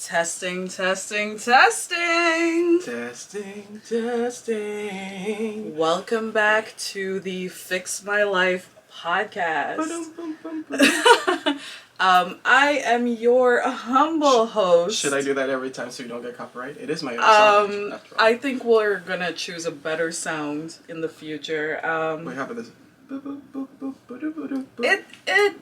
Testing, testing, testing. Testing, testing. Welcome back to the Fix My Life podcast. I am your humble host. Should I do that every time so you don't get copyright? It is my own song. I think we're gonna choose a better sound in the future. Wait, how about this?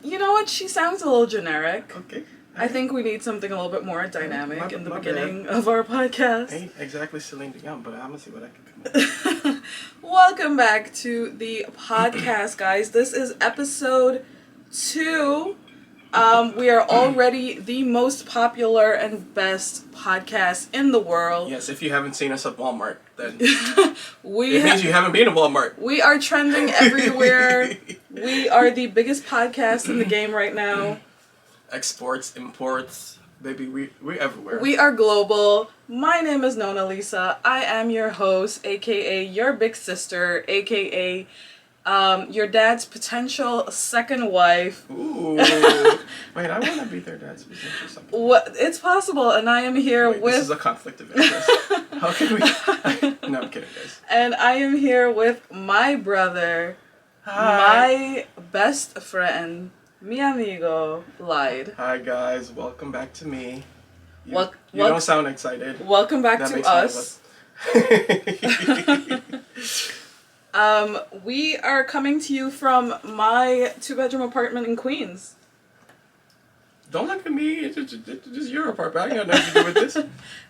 You know what? She sounds a little generic. Okay. I think we need something a little bit more dynamic in the beginning of our podcast. I ain't exactly Celine Dion, but I'm gonna see what I can come up with. Welcome back to the podcast, guys. This is episode 2. We are already the most popular and best podcast in the world. Yes, if you haven't seen us at Walmart, then it means you haven't been to Walmart. We are trending everywhere. We are the biggest podcast in the game right now. Exports, imports, baby, we're everywhere. We are global. My name is Nona Lisa. I am your host, aka your big sister, aka your dad's potential second wife. Ooh. Wait, I want to be their dad's potential second wife. What? It's possible, and I am here with... This is a conflict of interest. How can we... No, I'm kidding, guys. And I am here with my brother, Hi. my best friend, mi amigo, Lied. Hi, guys. Welcome back to me. You, You don't sound excited. Welcome back to us. We are coming to you from my 2-bedroom apartment in Queens. Don't look at me. It's just your apartment. I got nothing to do with this.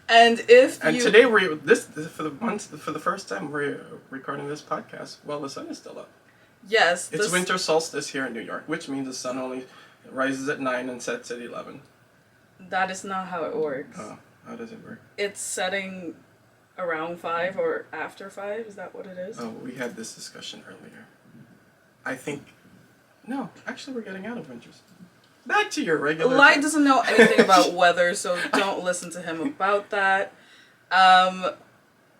And today for the first time we're recording this podcast while the sun is still up. Yes. It's winter solstice here in New York, which means the sun only rises at 9 and sets at 11. That is not how it works. Oh, how does it work? It's setting around 5 or after 5. Is that what it is? Oh, we had this discussion earlier. I think... No, actually we're getting out of winters. Back to your regular... Light doesn't know anything about weather, so don't listen to him about that.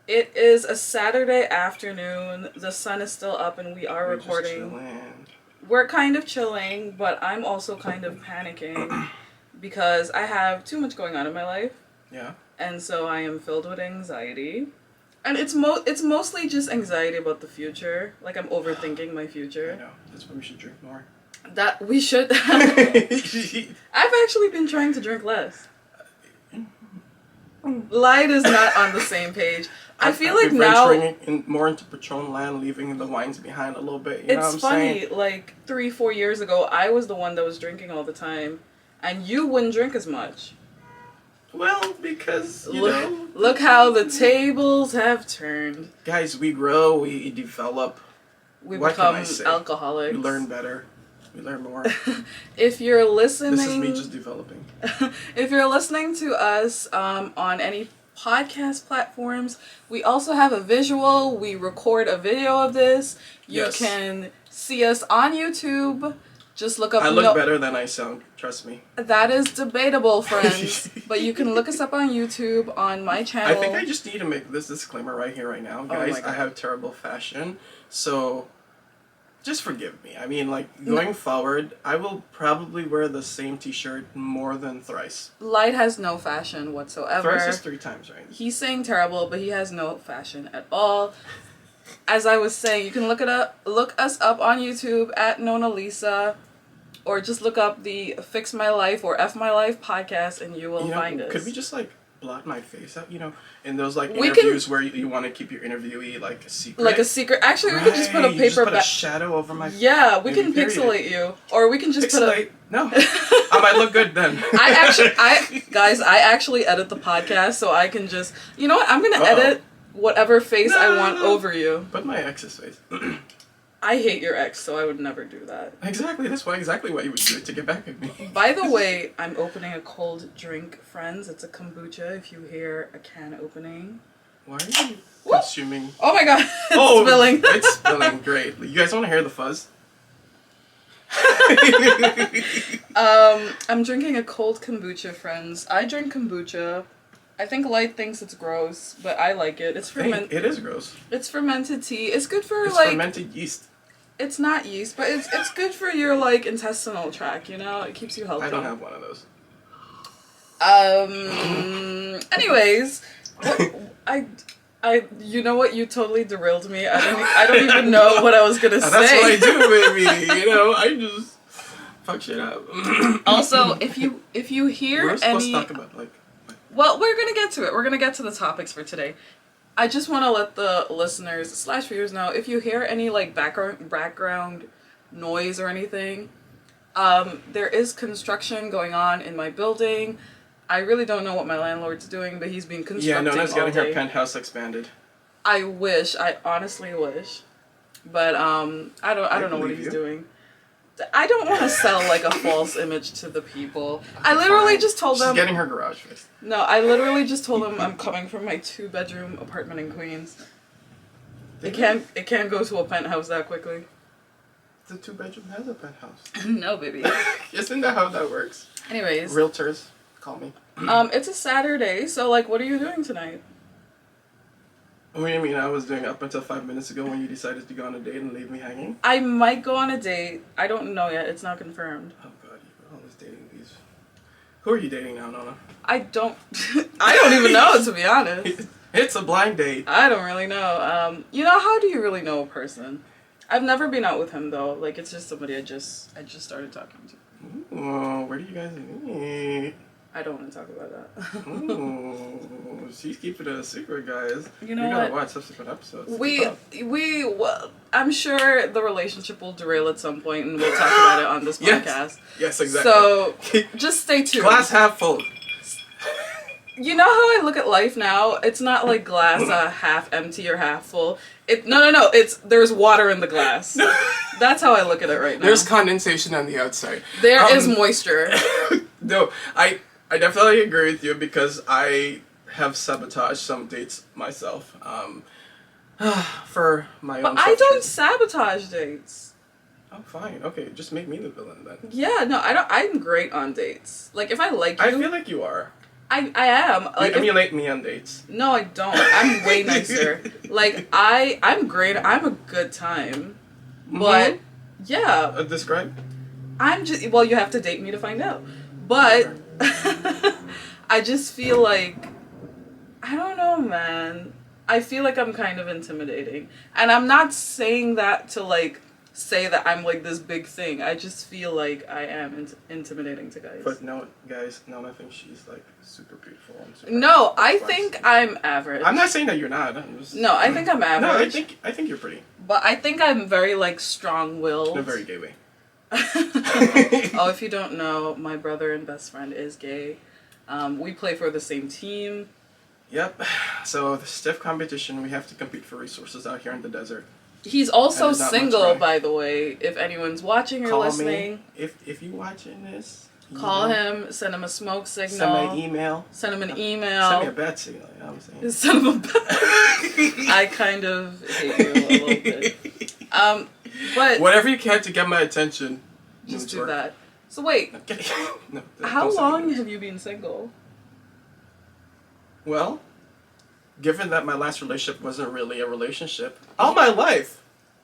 It is a Saturday afternoon. The sun is still up and we are recording. We're kind of chilling, but I'm also kind of panicking because I have too much going on in my life. Yeah. And so I am filled with anxiety. And it's mostly just anxiety about the future. Like I'm overthinking my future. I know. That's why we should drink more. That we should. I've actually been trying to drink less. Light is not on the same page. I feel like now venturing more into Patron land, leaving the wines behind a little bit. You know what I'm funny. Saying? Like 3-4 years ago, I was the one that was drinking all the time, and you wouldn't drink as much. Well, because look how the tables have turned. Guys, we grow, we develop. We become alcoholics. We learn better. We learn more. If you're listening... This is me just developing. If you're listening to us on any podcast platforms, we also have a visual. We record a video of this. You can see us on YouTube. Just look up... I look better than I sound. Trust me. That is debatable, friends. But you can look us up on YouTube, on my channel. I think I just need to make this disclaimer right here, right now. Guys, I have terrible fashion. So... just forgive me. I mean, like, going forward, I will probably wear the same t-shirt more than thrice. Light has no fashion whatsoever. Thrice is 3 times, right? He's saying terrible, but he has no fashion at all. As I was saying, you can look us up on YouTube at Nona Lisa, or just look up the Fix My Life or F My Life podcast, and you will find us. Could we just, like, blot my face out, in those like interviews where you want to keep your interviewee like a secret. Like a secret. Actually, we could just put a paper put a shadow over my face. Yeah, we can pixelate you, or we can just pixelate. No, I might look good then. I actually edit the podcast, so I can just. You know what? I'm gonna edit whatever face I want over you. Put my ex's face. I hate your ex, so I would never do that. Exactly. That's exactly why you would do it, to get back at me. By the way, I'm opening a cold drink, friends. It's a kombucha, if you hear a can opening. Why are you consuming... Oh my god, it's spilling. It's spilling, great. You guys want to hear the fuzz? I'm drinking a cold kombucha, friends. I drink kombucha. I think Light thinks it's gross, but I like it. It is gross. It's fermented tea. It's good for It's fermented yeast. It's not yeast, but it's good for your like intestinal tract. You know, it keeps you healthy. I don't have one of those. Anyways, you know what? You totally derailed me. I don't even know what I was gonna say. That's what I do, baby. You know, I just fuck shit up. Also, if you hear we're supposed to talk about well, we're gonna get to it. We're gonna get to the topics for today. I just want to let the listeners / viewers know if you hear any like background noise or anything. There is construction going on in my building. I really don't know what my landlord's doing, but he's been constructing all day. Yeah, Nona's getting her penthouse expanded. I wish. I honestly wish. But I don't know what he's doing. I don't want to sell like a false image to the people. I literally just told them. She's getting her garage fixed. No, I literally just told them I'm coming from my 2-bedroom apartment in Queens. It can't go to a penthouse that quickly. The 2-bedroom has a penthouse. No, baby. Isn't that how that works? Anyways. Realtors, call me. It's a Saturday, so like, what are you doing tonight? What do you mean I was doing up until 5 minutes ago when you decided to go on a date and leave me hanging? I might go on a date. I don't know yet. It's not confirmed. Oh god, you're always dating these. Who are you dating now, Nona? I don't even know, to be honest. It's a blind date. I don't really know. You know, how do you really know a person? I've never been out with him though. Like, it's just somebody I just started talking to. Ooh, where do you guys meet? I don't want to talk about that. Ooh, she's keeping it a secret, guys. You know we gotta what? watch subsequent episodes. Well, I'm sure the relationship will derail at some point, and we'll talk about it on this podcast. Yes, exactly. So just stay tuned. Glass half full. You know how I look at life now? It's not like glass half empty or half full. No. It's there's water in the glass. That's how I look at it right now. There's condensation on the outside. There is moisture. No, I definitely agree with you because I have sabotaged some dates myself. For my own. But I don't sabotage dates. Oh, fine. Okay, just make me the villain then. Yeah, no, I don't. I'm great on dates. Like, if I like you, I feel like you are. I am. Like, you emulate me on dates. No, I don't. I'm way nicer. Like, I'm great. I'm a good time. But, yeah. Describe? I'm just, well, you have to date me to find out. But, I just feel like, I don't know, man. I feel like I'm kind of intimidating. And I'm not saying that to, like, say that I'm like this big thing. I just feel like I am intimidating to guys. But no, guys, no, I think she's like super beautiful. And super no, I think I'm average. I'm not saying that you're not. No, I think I'm average. No, I think you're pretty. But I think I'm very like strong-willed. In a very gay way. Oh, if you don't know, my brother and best friend is gay. We play for the same team. Yep. So the stiff competition. We have to compete for resources out here in the desert. He's also single, by the way. If anyone's watching or listening, me. If you watching this, call him. Send him a smoke signal. Send me an email. Send him an email. Send me a bat signal. You know what I'm saying? Send him a bat. I kind of hate you a little bit. But whatever you can to get my attention. Just do that. So wait. No, how long have you been single? Well, given that my last relationship wasn't really a relationship, all my life.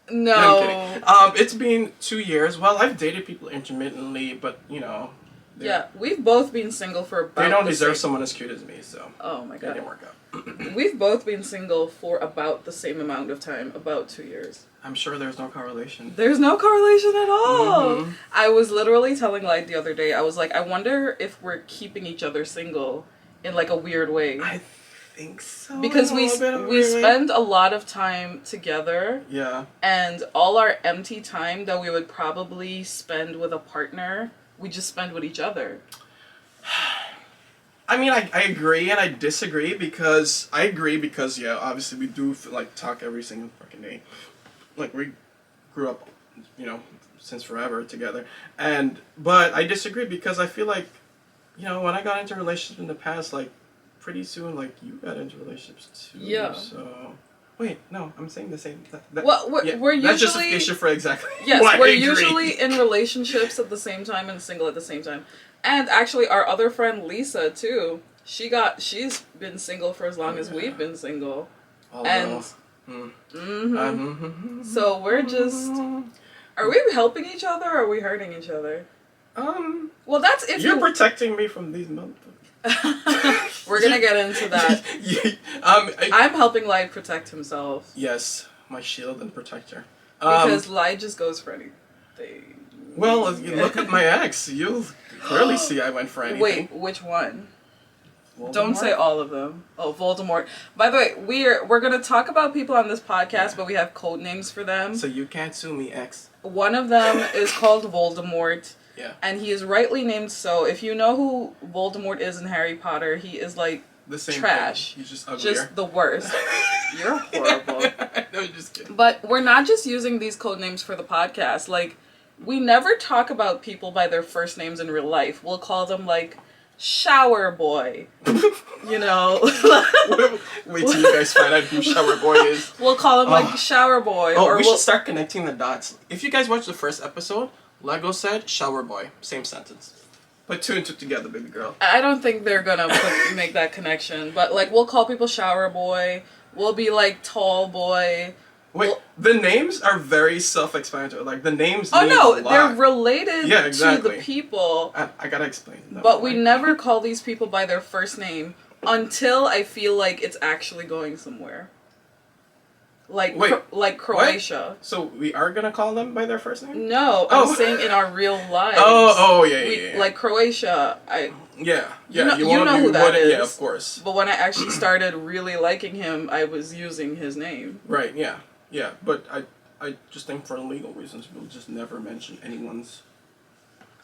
No. I'm kidding. It's been 2 years. Well, I've dated people intermittently, but you know. Yeah, we've both been single for about. They don't deserve someone as cute as me, so. Oh my god. It didn't work out. We've both been single for about the same amount of time, about 2 years. I'm sure there's no correlation. There's no correlation at all. Mm-hmm. I was literally telling Light the other day, I was like, I wonder if we're keeping each other single in like a weird way. I think so. Because we spend a lot of time together. Yeah. And all our empty time that we would probably spend with a partner, we just spend with each other. I mean, I agree and I disagree because yeah, obviously we do like talk every single fucking day. Like we grew up, you know, since forever together. But I disagree because I feel like, you know, when I got into relationships in the past, like pretty soon, like you got into relationships too. Yeah. So wait, no, I'm saying the same. Well, we're usually that's justification for exactly. Yes, we're usually in relationships at the same time and single at the same time. And actually, our other friend Lisa too. She's been single for as long as we've been single. Oh, and so we're just. Are we helping each other or are we hurting each other? Well, that's if you're protecting me from these motherfuckers. We're gonna get into that. I'm helping Light protect himself. Yes, my shield and protector. Because Light just goes for anything. Well, if you look at my ex, you'll clearly see I went for anything. Wait, which one? Voldemort? Don't say all of them. Oh, Voldemort. By the way, we're gonna talk about people on this podcast, but we have code names for them. So you can't sue me, ex. One of them is called Voldemort. Yeah. And he is rightly named so. If you know who Voldemort is in Harry Potter, he is like the same trash. Thing. He's just uglier. Just the worst. You're horrible. No, just kidding. But we're not just using these code names for the podcast. Like, we never talk about people by their first names in real life. We'll call them like Shower Boy. You know? Wait till you guys find out who Shower Boy is. We'll call him like Shower Boy. Oh, or we should start connecting the dots. If you guys watched the first episode, Lego said Shower Boy. Same sentence. Put two and two together, baby girl. I don't think they're gonna make that connection. But like, we'll call people Shower Boy. We'll be like Tall Boy. Wait, the names are very self-explanatory. Like, the names Oh, mean no, a lot. they're related exactly. to the people. I gotta explain them. But we never call these people by their first name until I feel like it's actually going somewhere. Like, like Croatia. What? So we are gonna call them by their first name? No, I'm saying in our real lives. Yeah. Like Croatia, Yeah. You know who that is. Yeah, of course. But when I actually started really liking him, I was using his name. Right, yeah. Yeah, but I just think for legal reasons, we'll just never mention anyone's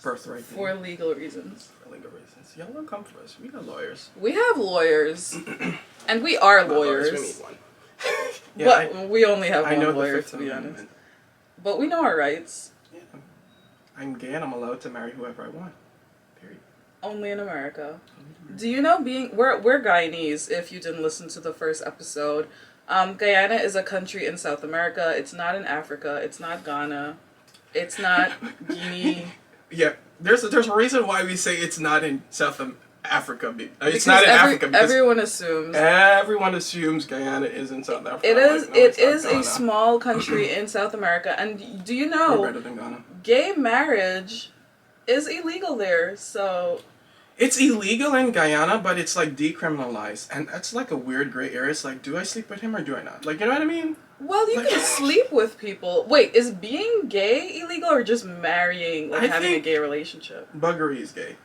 birthright name. For legal reasons. For legal reasons. Y'all don't come for us. We got lawyers. We have lawyers. And we are lawyers. We need one. Yeah, but we only have one lawyer, to be honest. honest. But we know our rights. Yeah. I'm gay and I'm allowed to marry whoever I want. Period. Only in America. Do you know we're Guyanese, if you didn't listen to the first episode. Guyana is a country in South America. It's not in Africa. It's not Ghana. It's not Guinea. Yeah, there's a reason why we say it's not in Africa. It's not in Africa because everyone assumes. Everyone assumes Guyana is in South Africa. It is a small country in South America, and do you know? We're better than Ghana. Gay marriage is illegal there, so. It's illegal in Guyana, but it's like decriminalized, and that's like a weird gray area. It's like, do I sleep with him or do I not? Like, you know what I mean? Well, you can sleep with people. Wait, is being gay illegal or just marrying, like having a gay relationship? Buggery is gay.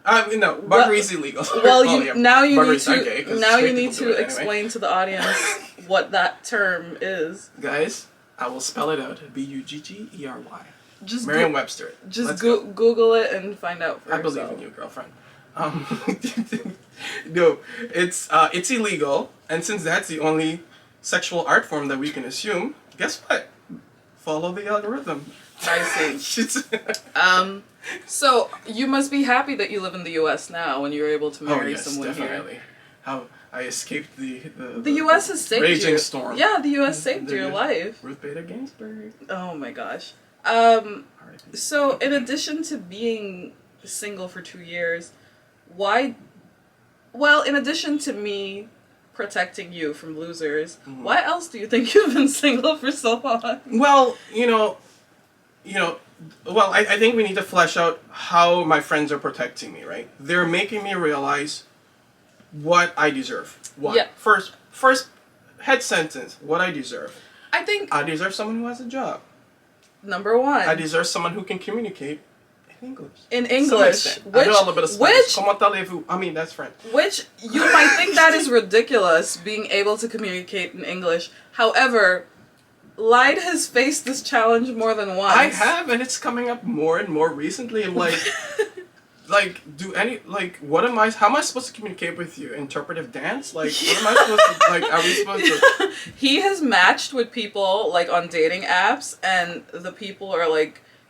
No, buggery is illegal. Well, now you need to explain to the audience what that term is. Guys, I will spell it out. Bugggery. Just Merriam-Webster. Just Google it and find out for yourself. I believe in you, girlfriend. No, it's illegal, and since that's the only sexual art form that we can assume, guess what? Follow the algorithm. I see. So you must be happy that you live in the U.S. now, and you're able to marry someone definitely. here. How I escaped the U.S. has saved raging you. storm. Yeah, the U.S. saved your life. Ruth Bader Ginsburg. Oh my gosh. So in addition to being single for 2 years, in addition to me protecting you from losers, why else do you think you've been single for so long? Well, I think we need to flesh out how my friends are protecting me, right? They're making me realize what I deserve. What? Yeah. First head sentence, what I deserve. I think I deserve someone who has a job. Number one. I deserve someone who can communicate in English. In English. I know a little bit of Spanish. Como talevez? I mean, that's French. Which, you might think that is ridiculous, being able to communicate in English. However, Light has faced this challenge more than once. I have, and it's coming up more and more recently. I'm like, how am I supposed to communicate with you? Interpretive dance? Like, what am I supposed to, are we supposed to? He has matched with people, on dating apps, and the people are,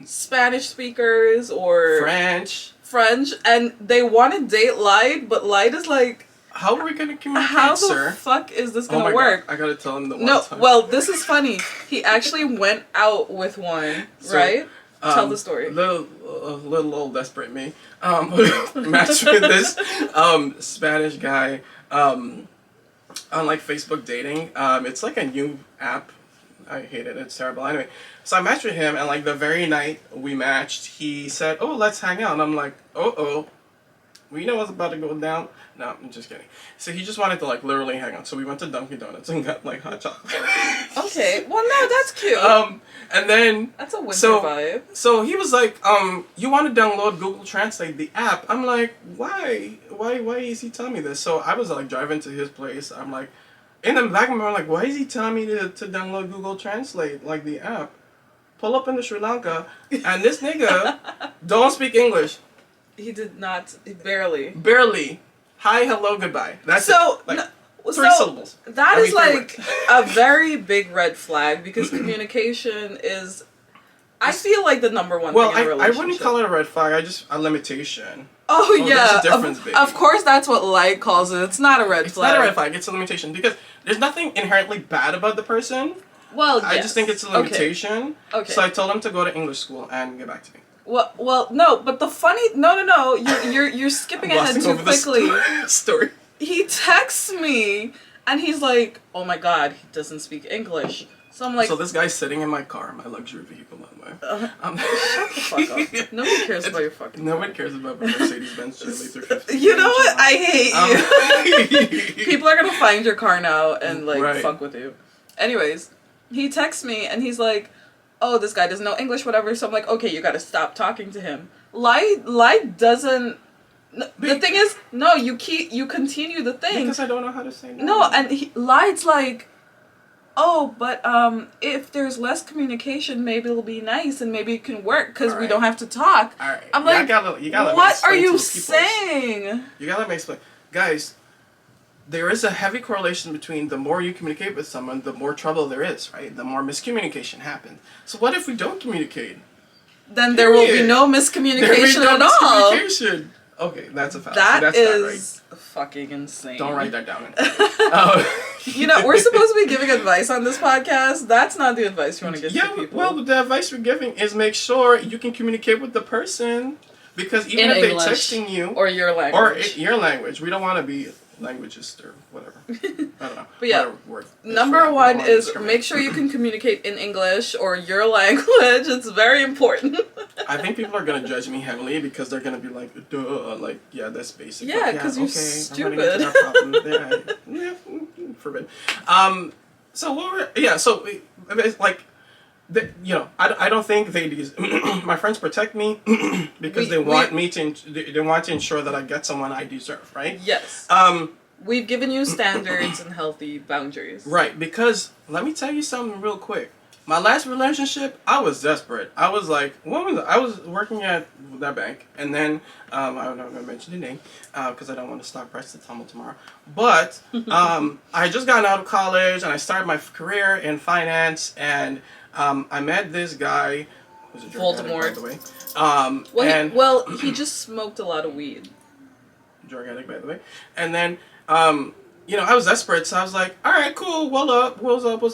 Spanish speakers or... French, and they want to date Light, but Light is how are we going to communicate, how sir? the fuck is this going to work? God. I got to tell him the one time. Well, this is funny. He actually went out with one, right? Tell the story. Little old desperate me. Matched with this Spanish guy on Facebook dating. It's a new app. I hate it. It's terrible. Anyway, so I matched with him, and the very night we matched, he said, "Oh, let's hang out." And I'm like, "Oh, we know what's about to go down. No, I'm just kidding. So he just wanted to like literally hang out. So we went to Dunkin' Donuts and got like hot chocolate. Okay, well no, that's cute. And then that's a winter vibe. So he was like, you want to download Google Translate, the app? I'm like, why? Why is he telling me this? So I was like driving to his place. I'm like, in the back of my mind, like, why is he telling me to download Google Translate, like the app? Pull up into Sri Lanka, and this nigga don't speak English. He did not, barely. Barely. Hi, hello, goodbye. That's so, it. Like, no, three syllables. That is like a very big red flag because communication is, I feel like the number one thing in a relationship. I wouldn't call it a red flag, a limitation. Oh yeah, there's a difference, baby. Of course that's what Light calls it. It's not a red flag. It's not a red flag, it's a limitation because there's nothing inherently bad about the person. Well, yes. I just think it's a limitation. Okay. So I told him to go to English school and get back to me. Well, no, but the funny, no, you're skipping ahead too quickly. Story. He texts me, and he's like, "Oh my God, he doesn't speak English." So I'm like, so this guy's sitting in my car, my luxury vehicle, by the way. Shut the fuck up. Nobody cares about your fucking. Nobody cares about my Mercedes-Benz Chevy 350. You know what? I hate you. People are gonna find your car now and like fuck with you. Anyways, he texts me and he's like, oh, this guy doesn't know English, whatever. So I'm like, okay, you gotta stop talking to him. Light doesn't. The thing is, no, you continue the thing. Because I don't know how to say no. No, and Light's like, oh, but if there's less communication, maybe it'll be nice and maybe it can work because we don't have to talk. All right. I'm like, you gotta what are you saying? You gotta let me explain. Guys, there is a heavy correlation between the more you communicate with someone, the more trouble there is, right? The more miscommunication happens. So what if we don't communicate? Then there will be no miscommunication at all. Miscommunication. Okay, that's a fact. That is fucking insane. Don't write that down. You know, we're supposed to be giving advice on this podcast. That's not the advice you want to give to people. Well, the advice we're giving is make sure you can communicate with the person. Because even if they're texting you... Or your language. Or your language. We don't want to be languageist or whatever. I don't know. But yeah, number one is make sure you can communicate in English or your language. It's very important. I think people are going to judge me heavily because they're going to be like, duh, like, yeah, that's basic. Yeah, because you're stupid. Forbid. So what were... so, like... I don't think my friends protect me because they want to ensure that I get someone I deserve, right? Yes. We've given you standards and healthy boundaries. Right, because let me tell you something real quick. My last relationship, I was desperate. I was like, I was working at that bank, and then I'm not going to mention the name because I don't want to stock price to tumble tomorrow. But I had just gotten out of college and I started my career in finance and. I met this guy who's a drug addict, by the way. He just smoked a lot of weed. Drug addict, by the way. And then, I was desperate, so I was like, all right, cool, what's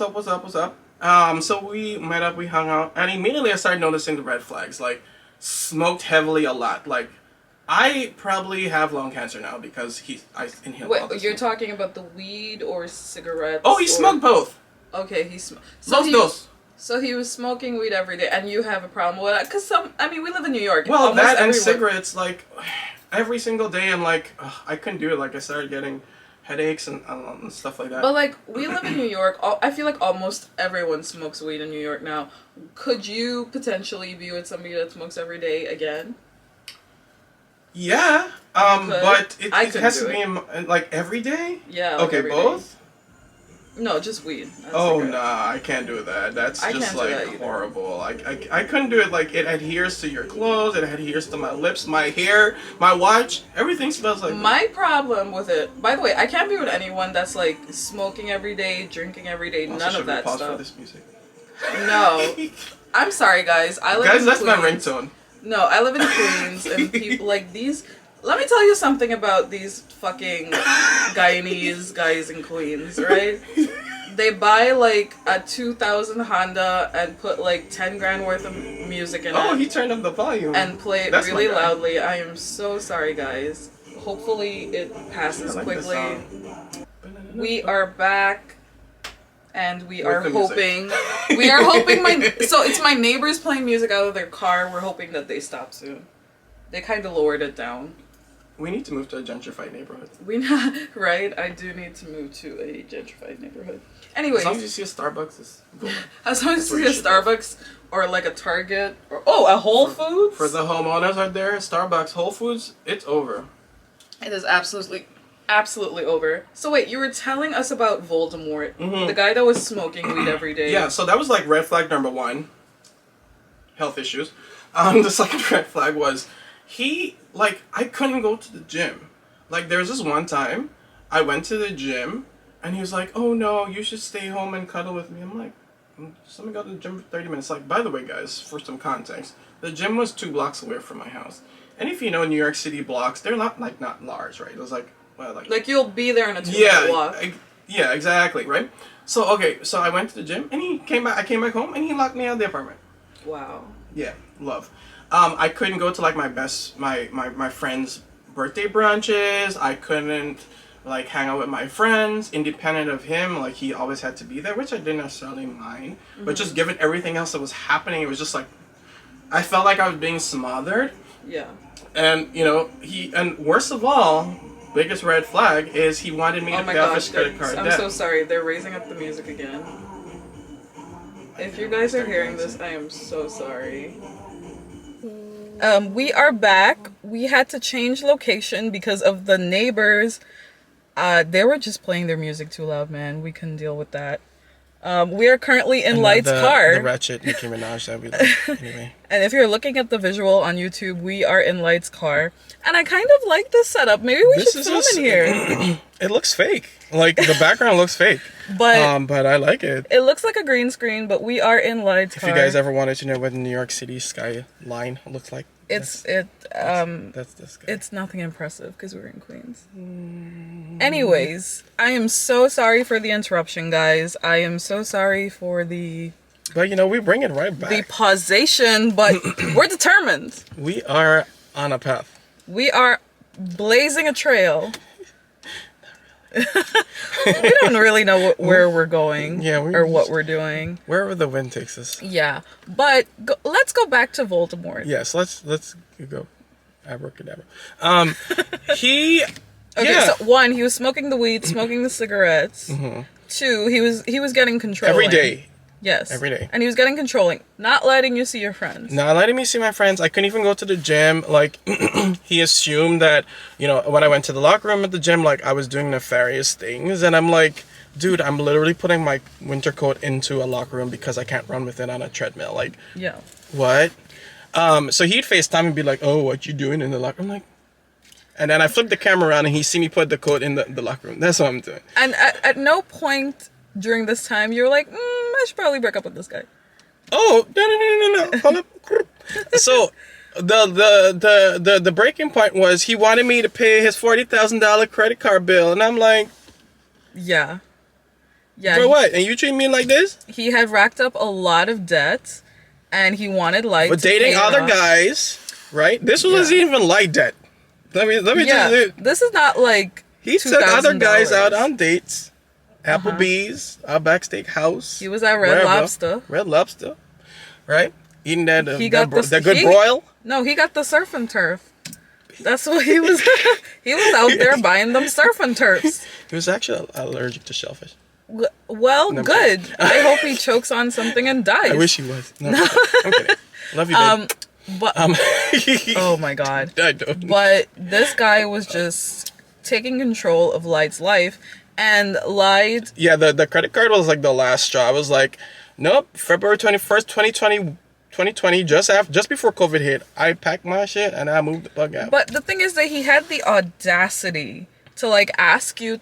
up? So we met up, we hung out, and immediately I started noticing the red flags, like, smoked heavily a lot. Like, I probably have lung cancer now because I inhaled all this. You're talking about the weed or cigarettes? Oh, he smoked both. Okay, he smoked. So he was smoking weed every day, and you have a problem with that? Because we live in New York. Well, that and cigarettes, like, every single day I'm like, I couldn't do it. Like, I started getting headaches and stuff like that. But, like, we live in New York. I feel like almost everyone smokes weed in New York now. Could you potentially be with somebody that smokes every day again? Yeah, but it has to be, like, every day? Yeah, like okay, both? Day. No, just weed. Nah, I can't do that. That's just like horrible. I couldn't do it. Like it adheres to your clothes, it adheres to my lips, my hair, my watch. Everything smells like. My problem with it. By the way, I can't be with anyone that's like smoking every day, drinking every day. Also, none of that pause stuff. For this music? No, I'm sorry, guys. I live in Queens. That's my ringtone. No, I live in Queens, and people like these. Let me tell you something about these fucking Guyanese guys in Queens, right? They buy like a 2000 Honda and put like 10 grand worth of music in it. Oh, he turned up the volume. And play it really loudly. I am so sorry, guys. Hopefully it passes quickly. We are back. And we are hoping... So it's my neighbors playing music out of their car. We're hoping that they stop soon. They kind of lowered it down. We need to move to a gentrified neighborhood. Right? I do need to move to a gentrified neighborhood. Anyways. As long as you see a Starbucks, it's cool. As long as you see a Starbucks or like a Target or a Whole Foods. For the homeowners out there, Starbucks, Whole Foods, it's over. It is absolutely over. So wait, you were telling us about Voldemort, the guy that was smoking weed every day. Yeah, so that was like red flag number 1. Health issues. The second red flag was I couldn't go to the gym. Like, there's this one time I went to the gym and he was like, oh no, you should stay home and cuddle with me. I'm like, just let me go to the gym for 30 minutes. Like, by the way, guys, for some context, the gym was 2 blocks away from my house. And if you know New York City blocks, they're not large, right? It was like, well, like you'll be there in a 2-minute walk. Yeah, exactly, right? So, okay, so I went to the gym and I came back home and he locked me out of the apartment. Wow. Yeah, love. I couldn't go to like my friends' birthday brunches. I couldn't like hang out with my friends independent of him. Like, he always had to be there, which I didn't necessarily mind. But just given everything else that was happening, it was just like, I felt like I was being smothered. Yeah. And, and worst of all, biggest red flag is he wanted me to pay off his credit card debt. I'm so sorry. They're raising up the music again. If you guys are hearing this, I am so sorry. We are back. We had to change location because of the neighbors. They were just playing their music too loud, man. We couldn't deal with that. We are currently in Light's car. The ratchet Nicki Minaj that we like. Anyway. And if you're looking at the visual on YouTube, we are in Light's car. And I kind of like this setup. Maybe we should film in here. It looks fake. Like, the background looks fake. But I like it. It looks like a green screen, but we are in Light's car. If you guys ever wanted to know what the New York City skyline looks like, that's this guy. It's nothing impressive because we're in Queens. Anyways, I am so sorry for the interruption, guys. I am so sorry for the... But, we bring it right back. The pausation, but we're determined. We are on a path. We are blazing a trail. We don't really know where we're going or what we're doing. Wherever the wind takes us. Yeah, but let's go back to Voldemort. Yes, let's go. Abracadabra. Okay, so 1, he was smoking the weed, smoking the cigarettes. 2, he was getting controlling. Every day. Yes. Every day. And he was getting controlling, not letting you see your friends. Not letting me see my friends. I couldn't even go to the gym. Like, he assumed that, when I went to the locker room at the gym, like, I was doing nefarious things. And I'm like, dude, I'm literally putting my winter coat into a locker room because I can't run with it on a treadmill. Like, yeah. What? So he'd FaceTime and be like, oh, what you doing in the locker room? I'm like, and then I flipped the camera around and he see me put the coat in the locker room. That's what I'm doing. And at no point during this time you're like, I should probably break up with this guy. Oh, no. Hold up. So the breaking point was he wanted me to pay his $40,000 credit card bill, and I'm like, yeah. For what? And you treat me like this? He had racked up a lot of debt, and he wanted Light. But dating other guys, right? This wasn't even Light debt. Let me tell you. This is not like he took other guys out on dates. Applebee's, Outback Steakhouse. He was at Red Lobster. Red Lobster, right? Eating that the good broil. No, he got the surf and turf. That's what he was. He was out there buying them surf and turfs. He was actually allergic to shellfish. Well, good. I hope he chokes on something and dies. I wish he was. No, I'm kidding. Love you, babe. But oh my God. I don't. But this guy was just taking control of Light's life. And Light... Yeah, the credit card was like the last straw. I was like, nope, February 21st, 2020, just before COVID hit, I packed my shit and I moved the bug out. But the thing is that he had the audacity to like ask to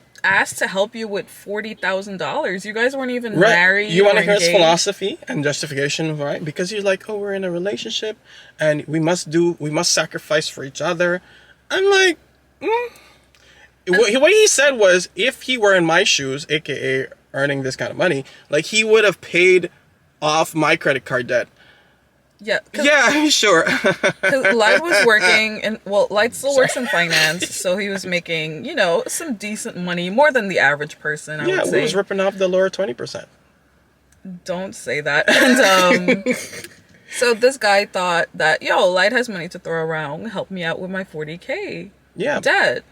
help you with $40,000. You guys weren't even married. You want to hear his philosophy and justification, right? Because he's like, oh, we're in a relationship and we must sacrifice for each other. I'm like, What he said was, if he were in my shoes, aka earning this kind of money, like, he would have paid off my credit card debt. Yeah, sure. Because Light was working, and Light still works in finance, so he was making, some decent money, more than the average person, I would say. Yeah, he was ripping off the lower 20%. Don't say that. And so this guy thought that, Light has money to throw around, help me out with my $40K. Yeah. Dead.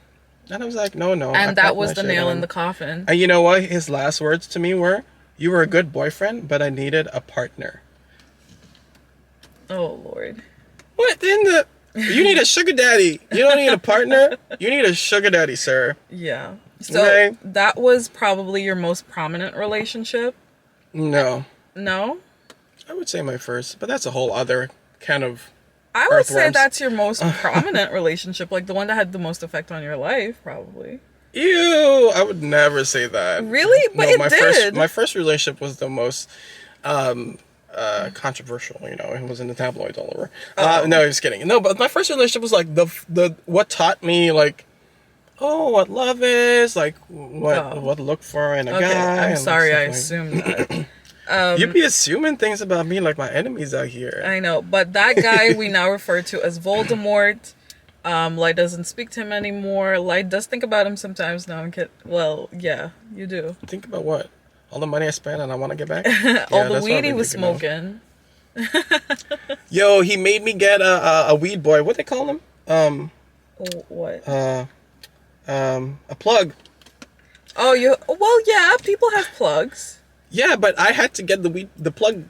And I was like, no. And that was the nail in the coffin. And you know what? His last words to me were, "You were a good boyfriend, but I needed a partner." Oh, Lord. What in the... You need a sugar daddy. You don't need a partner. You need a sugar daddy, sir. Yeah. So okay. That was probably your most prominent relationship? No. No? I would say my first, but that's a whole other kind of... I would say that's your most prominent relationship, like the one that had the most effect on your life, probably. Ew, I would never say that. Really? But no, my first relationship was the most controversial, you know. It was in the tabloids all over. No, just kidding. No, but my first relationship was like the what taught me like, what love is, like what to look for in a guy. I'm sorry, I assumed that. You be assuming things about me like my enemies out here. I know, but that guy we now refer to as Voldemort. Light doesn't speak to him anymore. Light does think about him sometimes. No, I'm kidding. Well, yeah, you do. Think about what? All the money I spent and I want to get back? All the weed he was smoking. Yo, he made me get a weed boy. What they call him? What? A plug. Oh, well, yeah, people have plugs. Yeah, but I had to get the plug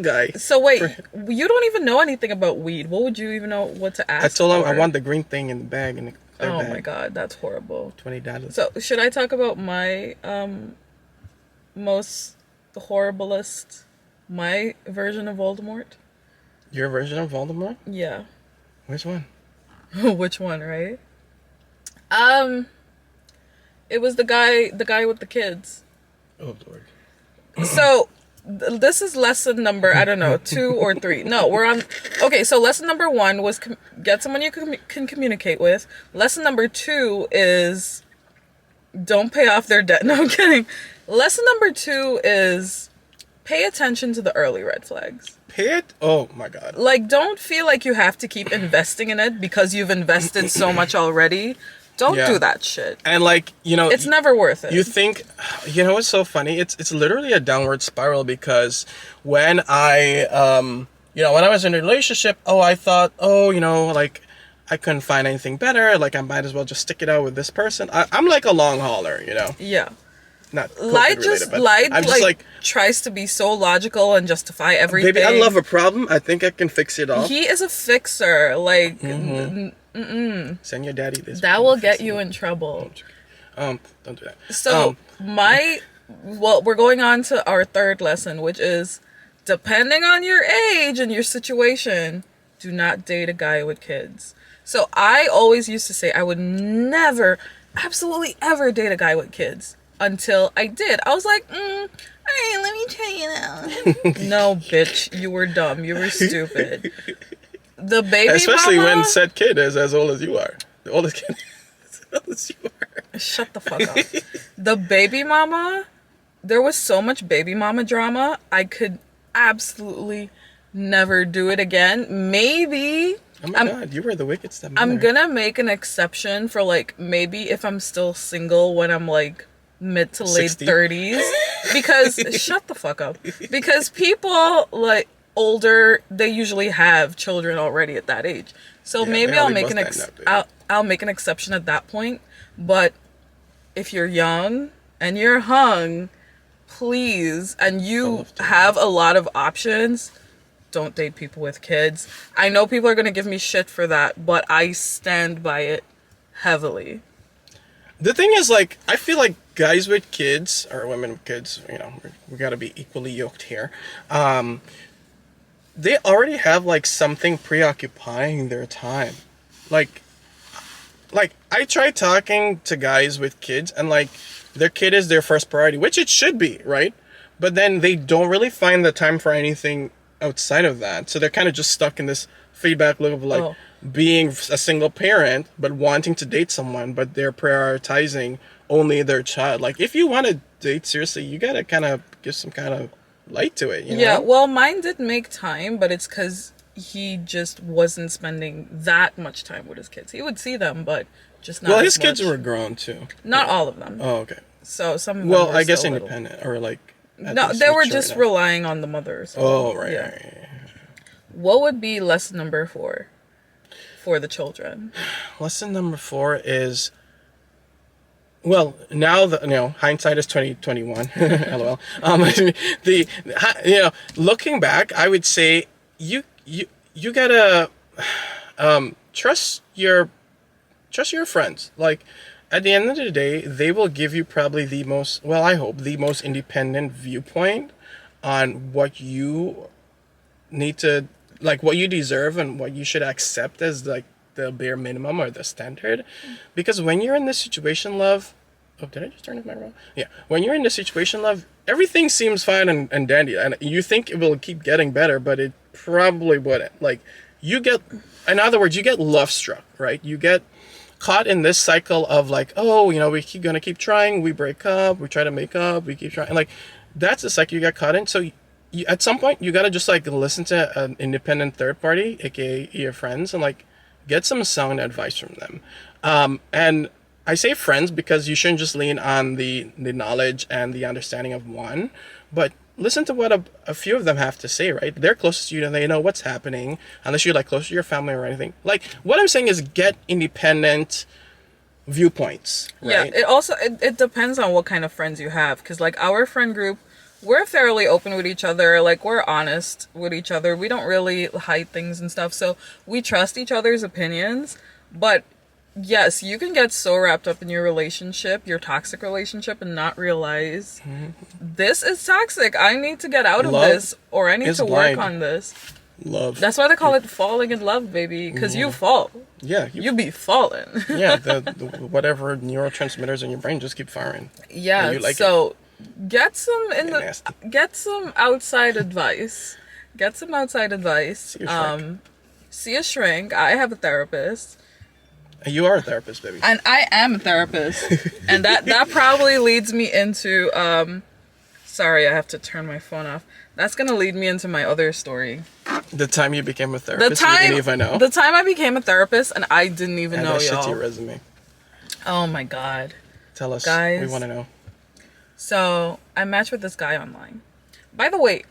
guy. So wait, you don't even know anything about weed. What would you even know what to ask? I told him I want the green thing in the bag, in the clear bag. My God, that's horrible. $20. So should I talk about my most horriblest, my version of Voldemort? Your version of Voldemort? Yeah. Which one? Which one, right? It was the guy with the kids. Oh Lord. So, this is lesson number, I don't know, 2 or 3. No, we're on... Okay, so lesson number 1 was get someone you can communicate with. Lesson number 2 is don't pay off their debt. No, I'm kidding. Lesson number 2 is pay attention to the early red flags. Pay it? Oh, my God. Like, don't feel like you have to keep investing in it because you've invested so much already. Don't do that shit. And like, you know, it's never worth it. You think, you know, what's so funny? It's literally a downward spiral because when I was in a relationship, I thought, like I couldn't find anything better. Like I might as well just stick it out with this person. I'm like a long hauler, you know? Yeah. Not Light tries to be so logical and justify everything. Baby, I love a problem. I think I can fix it all. He is a fixer. Like, send your daddy this. That will get you in trouble. Don't do that. So we're going on to our third lesson, which is depending on your age and your situation, do not date a guy with kids. So I always used to say I would never, absolutely ever date a guy with kids. Until I did. I was like, all right, let me try it out. No, bitch, you were dumb. You were stupid. The baby Especially mama, when said kid is as old as you are. The oldest kid is as old as you are. Shut the fuck up. The baby mama, there was so much baby mama drama. I could absolutely never do it again. Maybe... Oh my God, you were the wicked stepmother. I'm gonna make an exception for like, maybe if I'm still single when I'm like... mid to late 60? 30s because shut the fuck up, because people like older, they usually have children already at that age, so maybe I'll make I'll make an exception at that point. But if you're young and you're hung, please, and you have a lot of options, don't date people with kids. I know people are going to give me shit for that, but I stand by it heavily. The thing is, like, I feel like guys with kids, or women with kids, you know, we gotta be equally yoked here. They already have, like, something preoccupying their time. Like, I try talking to guys with kids, and, like, their kid is their first priority, which it should be, right? But then they don't really find the time for anything outside of that. So they're kind of just stuck in this feedback loop of, like, being a single parent, but wanting to date someone, but they're prioritizing only their child. Like, if you want to date seriously, you gotta kind of give some kind of light to it, you know? Yeah, well, mine did make time, but it's because he just wasn't spending that much time with his kids. He would see them, but just not. Well, his kids were grown too. Not all of them. Oh, okay. So some of them well, were I guess still independent, or like... No, they were just relying on the mother. So, oh, right, yeah. right. What would be lesson number 4? for the children. Lesson number 4 is, well, now hindsight is 2021. LOL. Looking back, I would say you gotta trust your friends. Like, at the end of the day, they will give you probably the most independent viewpoint on what you need to, like, what you deserve and what you should accept as, like, the bare minimum or the standard. Because when you're in this situation, love... Oh, did I just turn off my remote? Yeah. When you're in this situation, love, everything seems fine and dandy. And you think it will keep getting better, but it probably wouldn't. Like, in other words, you get love struck, right? You get caught in this cycle of, like, oh, we gonna keep trying, we break up, we try to make up, we keep trying. Like, that's the cycle you get caught in. So at some point, you gotta just, like, listen to an independent third party, aka your friends, and, like, get some sound advice from them. And I say friends because you shouldn't just lean on the knowledge and the understanding of one, but listen to what a few of them have to say, right? They're closest to you and they know what's happening, unless you're, like, close to your family or anything. Like, what I'm saying is get independent viewpoints, right? Yeah, it depends on what kind of friends you have, because, like, our friend group, we're fairly open with each other. Like, we're honest with each other. We don't really hide things and stuff, so we trust each other's opinions. But yes, you can get so wrapped up in your relationship, your toxic relationship, and not realize this is toxic. I need to get out of this, or I need to work on this. Love. That's why they call it falling in love, baby, because you fall. Yeah. You be falling. Yeah, the whatever neurotransmitters in your brain just keep firing. Yeah, you like so get some outside advice. Get some outside advice. See a shrink. I have a therapist. You are a therapist, baby. And I am a therapist. And that probably leads me into sorry, I have to turn my phone off. That's gonna lead me into my other story. The time you became a therapist, you didn't even know. The time I became a therapist and I didn't even know, y'all. Add that shit to your resume. Oh my god. Tell us, guys. We want to know. So, I matched with this guy online. By the way,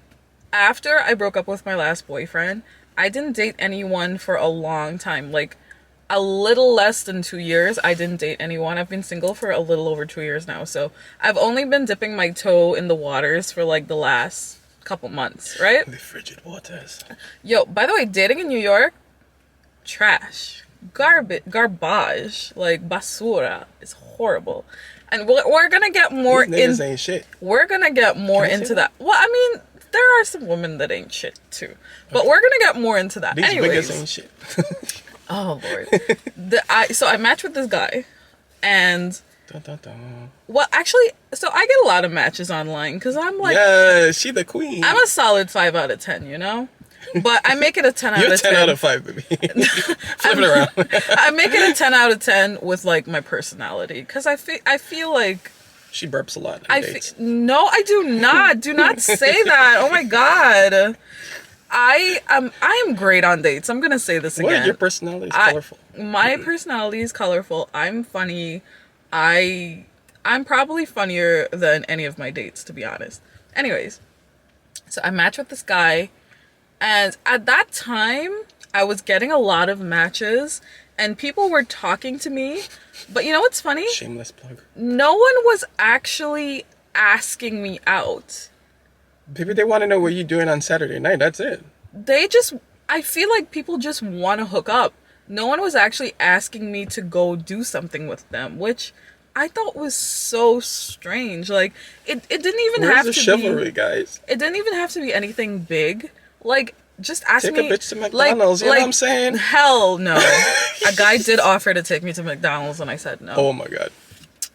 after I broke up with my last boyfriend, I didn't date anyone for a long time. Like, a little less than 2 years, I didn't date anyone. I've been single for a little over 2 years now. So, I've only been dipping my toe in the waters for, like, the last couple months, right? The frigid waters. Yo, by the way, dating in New York, trash. Garbage. Like, basura. It's horrible. And we're gonna get more These niggas ain't shit. We're gonna get more into that. Well, I mean, there are some women that ain't shit too, but we're gonna get more into that. These Anyways, niggas ain't shit. Oh Lord. So I matched with this guy, and Dun, dun, dun. well, actually, so I get a lot of matches online because I'm like, yeah, she the queen. I'm a solid 5 out of 10, you know. But I make it a 10 out of 10. You're 10 out of 5, baby. Flip it around. I make it a 10 out of 10 with, like, my personality. Because I feel like... She burps a lot on dates. No, I do not. Do not say that. Oh, my God. I am great on dates. I'm going to say this again. What? Your personality is colorful. My personality is colorful. I'm funny. I'm probably funnier than any of my dates, to be honest. Anyways. So I matched with this guy. And at that time, I was getting a lot of matches and people were talking to me. But you know what's funny? Shameless plug. No one was actually asking me out. Maybe they want to know what you're doing on Saturday night. That's it. I feel like people just want to hook up. No one was actually asking me to go do something with them, which I thought was so strange. Like, it didn't even have to be... Where's the chivalry, guys? It didn't even have to be anything big. Like, just ask me... Take a bitch to McDonald's, you know what I'm saying? Hell no. A guy did offer to take me to McDonald's and I said no. Oh my God.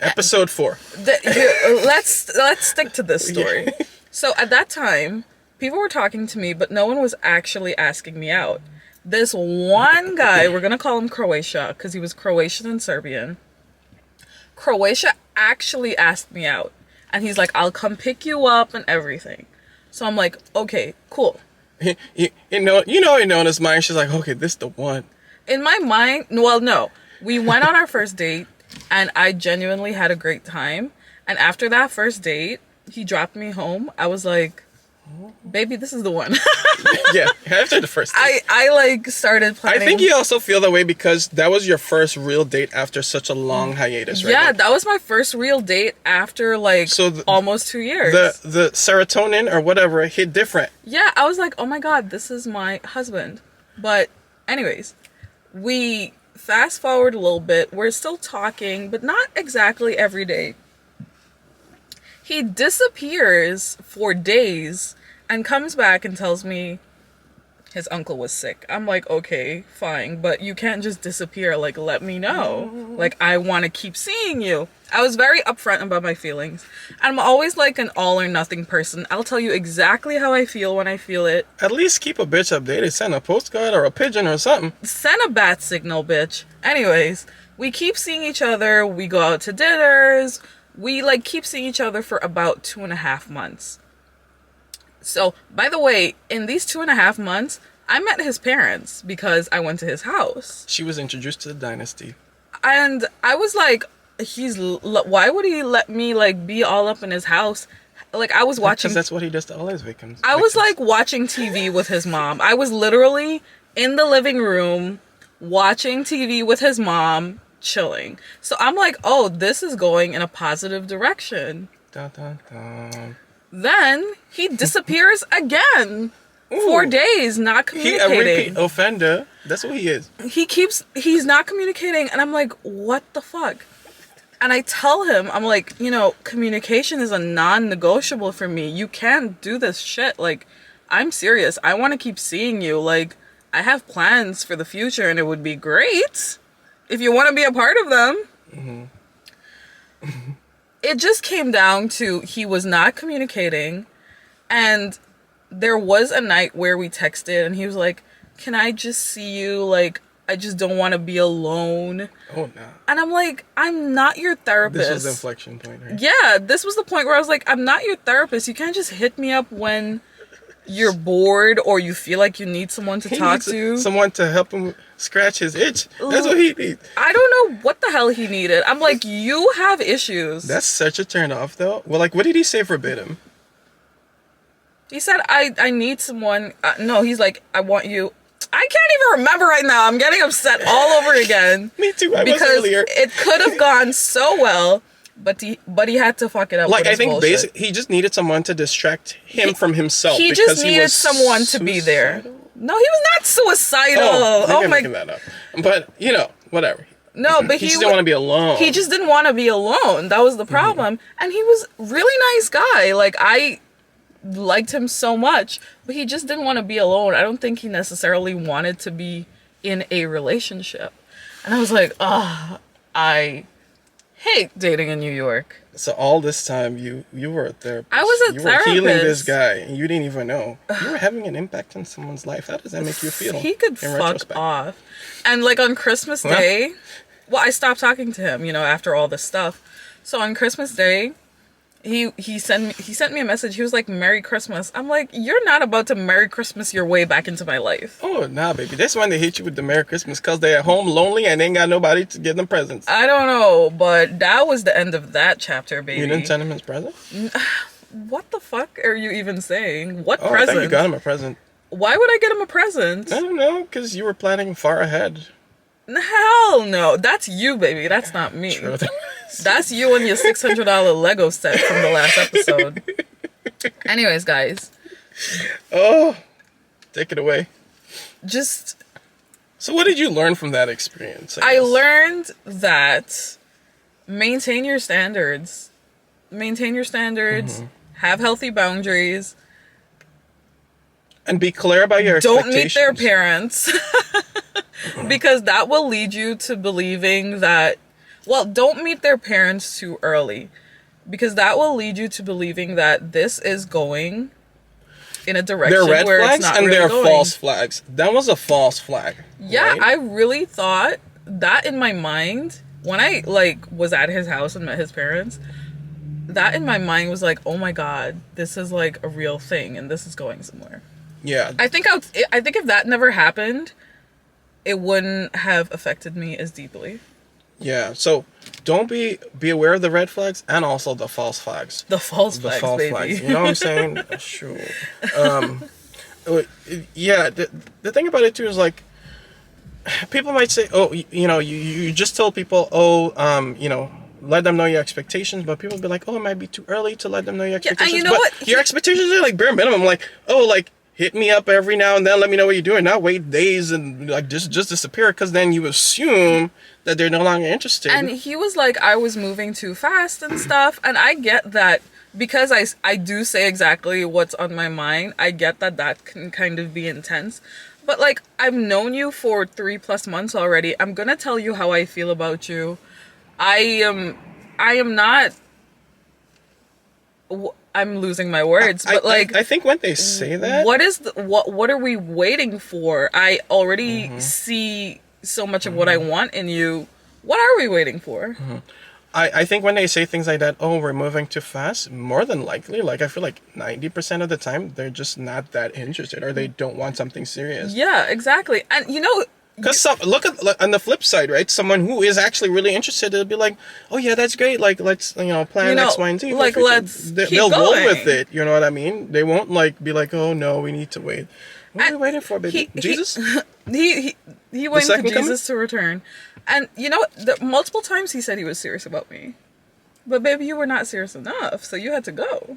Episode 4. Let's stick to this story. Yeah. So at that time, people were talking to me, but no one was actually asking me out. This one guy, we're going to call him Croatia, because he was Croatian and Serbian. Croatia actually asked me out. And he's like, I'll come pick you up and everything. So I'm like, okay, cool. You know in his mind, she's like, okay, this the one. In my mind, well, no. We went on our first date, and I genuinely had a great time. And after that first date, he dropped me home. I was like, Baby, this is the one. Yeah, after the first date. I like started planning. I think you also feel that way because that was your first real date after such a long hiatus, right? Yeah, Like, that was my first real date after like almost 2 years. The serotonin or whatever hit different. Yeah, I was like, oh my god, this is my husband. But anyways, we fast forward a little bit. We're still talking, but not exactly every day. He disappears for days and comes back and tells me his uncle was sick. I'm like, okay, fine, but you can't just disappear. Like, let me know. Like, I want to keep seeing you. I was very upfront about my feelings. I'm always like an all or nothing person. I'll tell you exactly how I feel when I feel it. At least keep a bitch updated. Send a postcard or a pigeon or something. Send a bat signal, bitch. Anyways, we keep seeing each other. We go out to dinners. We like keep seeing each other for about 2.5 months. So, by the way, in these 2.5 months, I met his parents because I went to his house. She was introduced to the dynasty. And I was like, why would he let me like be all up in his house? Like I was watching. Because that's what he does to all his victims. I was like watching TV with his mom. I was literally in the living room watching TV with his mom, chilling. So I'm like, oh, this is going in a positive direction. Dun, dun, dun. Then he disappears again. Ooh. 4 days, not communicating. He a repeat offender. That's what he is. He's not communicating, and I'm like, what the fuck? And I tell him, I'm like, communication is a non-negotiable for me. You can't do this shit. Like, I'm serious. I want to keep seeing you. Like, I have plans for the future, and it would be great if you want to be a part of them. Mm-hmm. It just came down to he was not communicating, and there was a night where we texted, and he was like, can I just see you? Like, I just don't want to be alone. Oh, no. And I'm like, I'm not your therapist. This was the inflection point, right? Yeah, this was the point where I was like, I'm not your therapist. You can't just hit me up when you're bored or you feel like you need someone to talk to. Someone to help him scratch his itch. That's what he needs. I don't know what the hell he needed. I'm like, you have issues. That's such a turn off, though. Well, like, what did he say verbatim? He said, I need someone. No, he's like, I want you. I can't even remember right now. I'm getting upset all over again. Me too. I was because earlier. It could have gone so well, but he had to fuck it up. Like, I think basically he just needed someone to distract him from himself. He just needed someone to be there. No, he was not suicidal. Oh my god. That up. But whatever. No, but he just didn't want to be alone. He just didn't want to be alone. That was the problem. Mm-hmm. And he was a really nice guy. Like, I liked him so much, but he just didn't want to be alone. I don't think he necessarily wanted to be in a relationship. And I was like, I hate dating in New York. So all this time you were a therapist. I was a therapist. You were healing this guy and you didn't even know. You were having an impact on someone's life. How does that make you feel? He could fuck off. And like on Christmas Day, well, I stopped talking to him, after all this stuff. So on Christmas Day, he sent me a message. He was like, Merry Christmas. I'm like, you're not about to Merry Christmas your way back into my life. Oh, nah, baby. That's when they hit you with the Merry Christmas because they're at home lonely and they ain't got nobody to give them presents. I don't know, but that was the end of that chapter, baby. You didn't send him his present? What the fuck are you even saying? What present? I thought you got him a present. Why would I get him a present? I don't know, because you were planning far ahead. Hell no. That's you, baby. That's not me. True. That's you and your $600 Lego set from the last episode. Anyways, guys. Oh, take it away. So what did you learn from that experience? I learned that maintain your standards. Mm-hmm. Have healthy boundaries. And be clear about your expectations. Don't meet their parents. Because that will lead you to believing that... Well, don't meet their parents too early. Because that will lead you to believing that this is going in a direction where it's not really going. There are red flags and there are false flags. That was a false flag. Yeah, right? I really thought that in my mind, when I was at his house and met his parents, that in my mind was like, oh my God, this is like a real thing and this is going somewhere. Yeah. I think if that never happened, it wouldn't have affected me as deeply. Yeah. So don't be aware of the red flags and also the false flags. The false flags, baby. Flags. You know what I'm saying? Sure. Yeah. The thing about it too is like, people might say, oh, you just told people, let them know your expectations, but people be like, oh, it might be too early to let them know your expectations. Yeah, and you know what? Your expectations are like bare minimum. Like, oh, like, hit me up every now and then, let me know what you're doing. Not wait days and like just disappear, because then you assume that they're no longer interested. And he was like, I was moving too fast and stuff, and I get that, because I do say exactly what's on my mind. I get that can kind of be intense. But like, I've known you for 3+ months already. I'm gonna tell you how I feel about you. I am not. I'm losing my words, but like, I think when they say that, what are we waiting for? I already see so much of what I want in you. What are we waiting for? I think when they say things like that, oh, we're moving too fast, more than likely, like, I feel like 90% of the time, they're just not that interested, or they don't want something serious. Yeah, exactly. And because look on the flip side, right? Someone who is actually really interested, they'll be like, "Oh yeah, that's great. Like, let's plan X, Y, and Z." Like, they'll roll with it. You know what I mean? They won't like be like, "Oh no, we need to wait." What are we waiting for, baby? Jesus? He waiting for Jesus to return, and multiple times he said he was serious about me, but baby, you were not serious enough, so you had to go.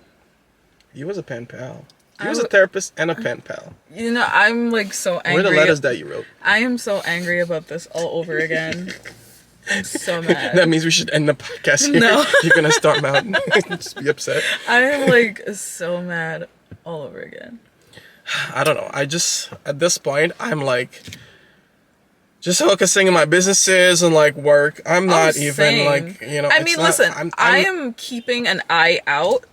He was a pen pal. He was a therapist and a pen pal. I'm like so angry. Where are the letters that you wrote? I am so angry about this all over again. I'm so mad. That means we should end the podcast here. No. You're gonna storm out and just be upset. I am like so mad all over again. I don't know. At this point, I'm like, just focusing on my businesses and like work. I'm not even like, I mean, listen, I am keeping an eye out.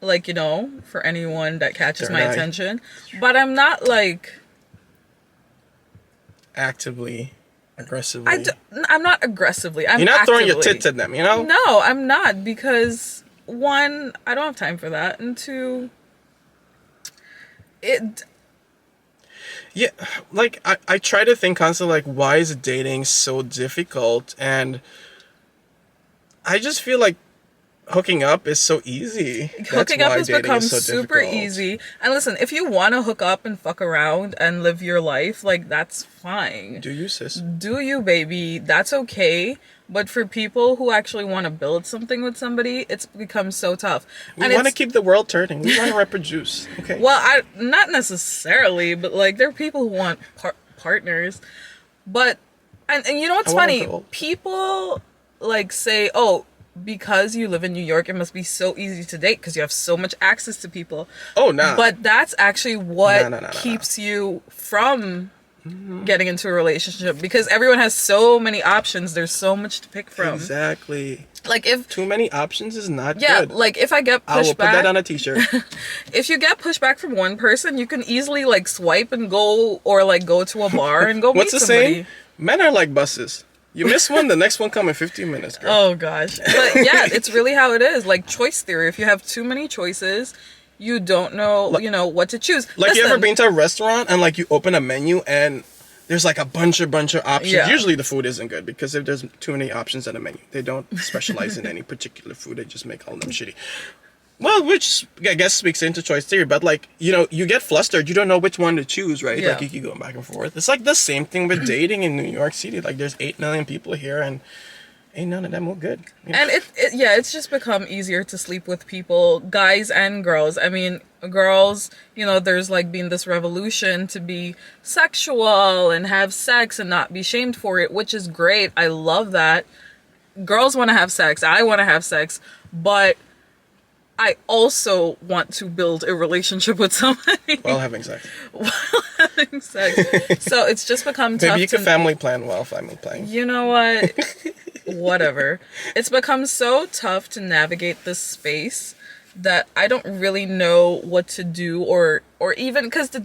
Like, for anyone that catches my attention. But I'm not, like... actively, aggressively. I'm not aggressively. You're not throwing your tits at them, No, I'm not. Because, one, I don't have time for that. And two, yeah, like, I try to think constantly, like, why is dating so difficult? And I just feel like hooking up is so easy. Hooking up has become super easy. And listen, if you want to hook up and fuck around and live your life, like, that's fine. Do you, sis? Do you, baby. That's okay. But for people who actually want to build something with somebody, it's become so tough. We want to keep the world turning. We want to reproduce. Okay. Well, not necessarily, but like, there are people who want partners. But, and you know what's funny? People like say, oh, because you live in New York, it must be so easy to date because you have so much access to people. Oh, no. But that's actually what keeps you from getting into a relationship, because everyone has so many options. There's so much to pick from. Exactly. Like, if too many options is not good. Yeah, like, if I get pushback, I will put that on a t-shirt. If you get pushback from one person, you can easily like swipe and go, or like go to a bar and go meet somebody. What's the saying? Men are like buses. You miss one, the next one come in 15 minutes, girl. Oh, gosh. But yeah, it's really how it is. Like, choice theory. If you have too many choices, you don't know, what to choose. Like, listen, you ever been to a restaurant and, like, you open a menu and there's, like, a bunch of options? Yeah. Usually the food isn't good because if there's too many options on a menu, they don't specialize in any particular food. They just make all of them shitty. Well, which I guess speaks into choice theory, but like, you get flustered. You don't know which one to choose, right? Yeah. Like, you keep going back and forth. It's like the same thing with dating in New York City. Like, there's 8 million people here and ain't none of them all good. And it's just become easier to sleep with people, guys and girls. I mean, girls, there's like been this revolution to be sexual and have sex and not be shamed for it, which is great. I love that. Girls want to have sex. I want to have sex, but I also want to build a relationship with somebody. While having sex. So it's just become tough. Maybe you can family plan while family planning. You know what? Whatever. It's become so tough to navigate this space that I don't really know what to do, or even, because the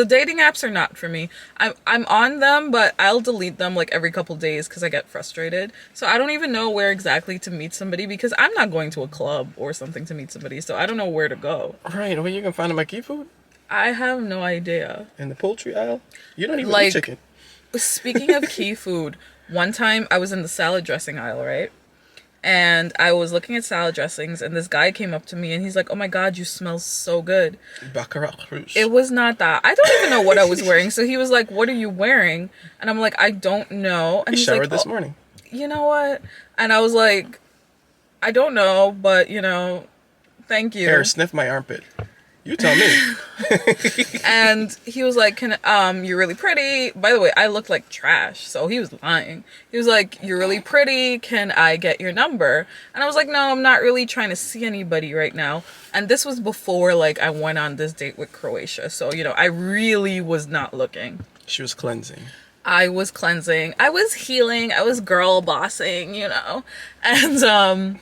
dating apps are not for me. I'm on them, but I'll delete them like every couple days because I get frustrated. So I don't even know where exactly to meet somebody, because I'm not going to a club or something to meet somebody, so I don't know where to go. Right, where you can find them at Key Food? I have no idea. In the poultry aisle? You don't even eat chicken. Speaking of Key Food, one time I was in the salad dressing aisle, right? and I was looking at salad dressings, and this guy came up to me, and he's like, "Oh my God, you smell so good." Baccarat Rouge. It was not that. I don't even know what I was wearing. So he was like, "What are you wearing?" And I'm like, "I don't know." And I he's showered like, this morning. You know what? And I was like, "I don't know, but thank you." Here, sniff my armpit. You tell me. And he was like, you're really pretty. By the way, I looked like trash, so he was lying. He was like, "You're really pretty. Can I get your number?" And I was like, "No, I'm not really trying to see anybody right now." And this was before, like, I went on this date with Croatia. So, I really was not looking. She was cleansing. I was cleansing. I was healing. I was girl bossing, And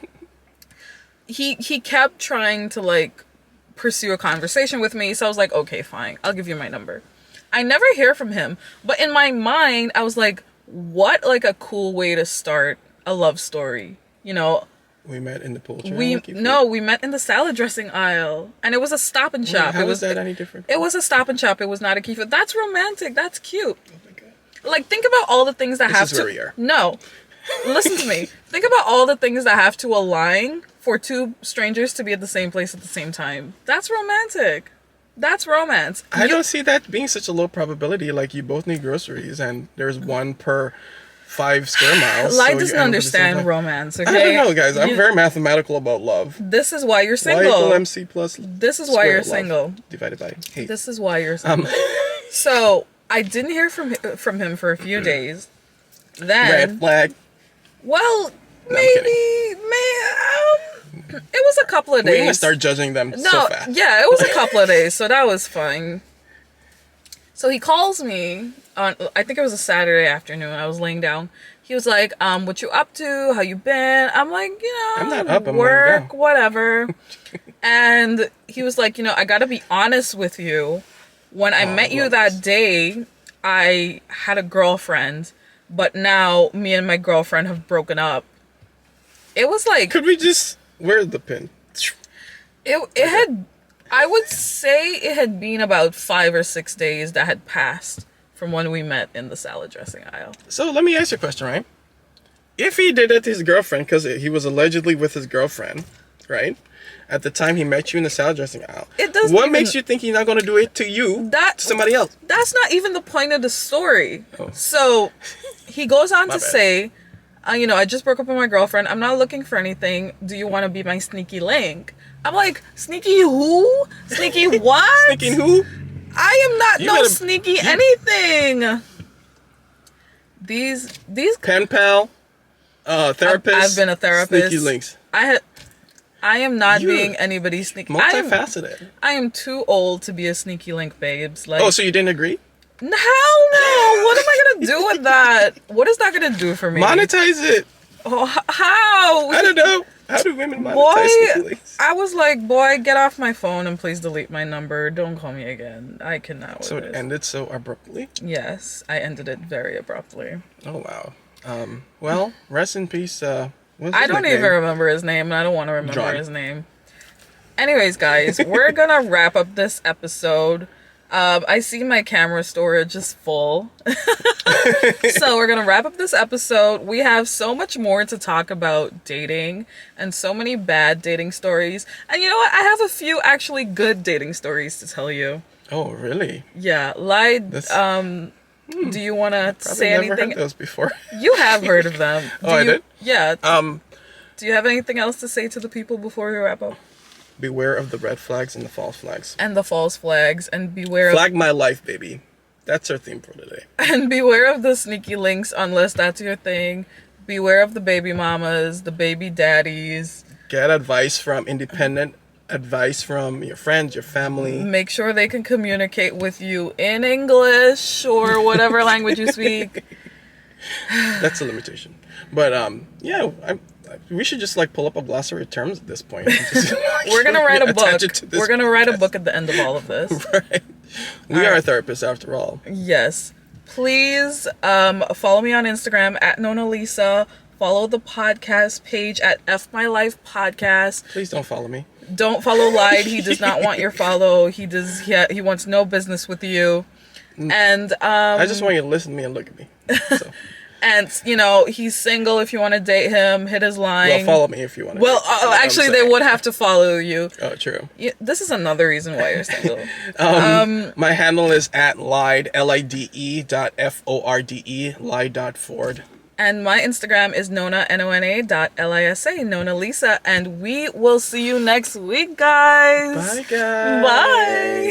he kept trying to, like, pursue a conversation with me. So I was like, "Okay, fine. I'll give you my number." I never hear from him. But in my mind, I was like, what, like, a cool way to start a love story, We met in the poultry. We met in the salad dressing aisle, and it was a Stop and Shop. How was that any different? It was a Stop and Shop. It was not a key food. That's romantic. That's cute. Oh my God. Like, think about all the things that have to. No, listen to me. Think about all the things that have to align for two strangers to be at the same place at the same time. That's romantic. That's romance. I don't see that being such a low probability. Like, you both need groceries, and there's one per 5 square miles. Light doesn't understand romance, okay? I don't know, guys. I'm very mathematical about love. This is why you're single. Y equal MC plus This is why you're single. Divided by hate. This is why you're single. So, I didn't hear from him for a few days. Then... Red flag. Well, maybe... it was a couple of days. We're going to start judging them so fast. Yeah, it was a couple of days, so that was fine. So he calls me on, I think it was a Saturday afternoon. I was laying down. He was like, "What you up to? How you been?" I'm like, I'm not up, I'm work, laying down. whatever. And he was like, "I got to be honest with you. When I met you that day, I had a girlfriend, but now me and my girlfriend have broken up." It was like... Could we just... Where's the pin? It had... I would say it had been about 5 or 6 days that had passed from when we met in the salad dressing aisle. So let me ask you a question, right? If he did it to his girlfriend, because he was allegedly with his girlfriend, right? At the time he met you in the salad dressing aisle. What makes you think he's not going to do it to you, to somebody else? That's not even the point of the story. Oh. So he goes on to say, "I just broke up with my girlfriend. I'm not looking for anything. Do you want to be my sneaky link?" I'm like, "Sneaky who? Sneaky what? Sneaky who? I am not sneaky anything." These pen pal, therapist. I've been a therapist. Sneaky links. I am not being anybody's sneaky. Multifaceted. I am too old to be a sneaky link, babes. Like, oh, so you didn't agree? Hell no! What am I gonna do with that? What is that gonna do for me? Monetize it. Oh, how? I don't know. How do women monetize sneaky links? I was like, "Boy, get off my phone and please delete my number. Don't call me again. I cannot." So it ended so abruptly? Yes, I ended it very abruptly. Oh wow. Well, rest in peace. I don't even remember his name, and I don't want to remember his name. Anyways, guys, we're gonna wrap up this episode. I see my camera storage is full. So we're going to wrap up this episode. We have so much more to talk about dating and so many bad dating stories. And you know what? I have a few actually good dating stories to tell you. Oh, really? Yeah. Do you want to say anything? I've never heard those before. You have heard of them. I did? Yeah. Do you have anything else to say to the people before we wrap up? Beware of the red flags and the false flags. And the false flags. And beware Flag my life, baby. That's our theme for today. And beware of the sneaky links unless that's your thing. Beware of the baby mamas, the baby daddies. Get advice from independent advice from your friends, your family. Make sure they can communicate with you in English or whatever language you speak. That's a limitation. But we should just pull up a glossary of terms at this point. We're gonna write a book. We're gonna write a book at the end of all of this. Right. We are therapists after all. Yes. Please follow me on Instagram at Nona Lisa. Follow the podcast page at F My Life Podcast. Please don't follow me. Don't follow Lied. He does not want your follow. He wants no business with you. And I just want you to listen to me and look at me. So. And, you know, he's single. If you want to date him, hit his line. Well, follow me if you want to. Well, actually, they would have to follow you. Oh, true. Yeah, this is another reason why you're single. My handle is @lide, LIDE.FORDE, lide.ford. And my Instagram is Nona, NONA.LISA, Nona Lisa. And we will see you next week, guys. Bye, guys. Bye.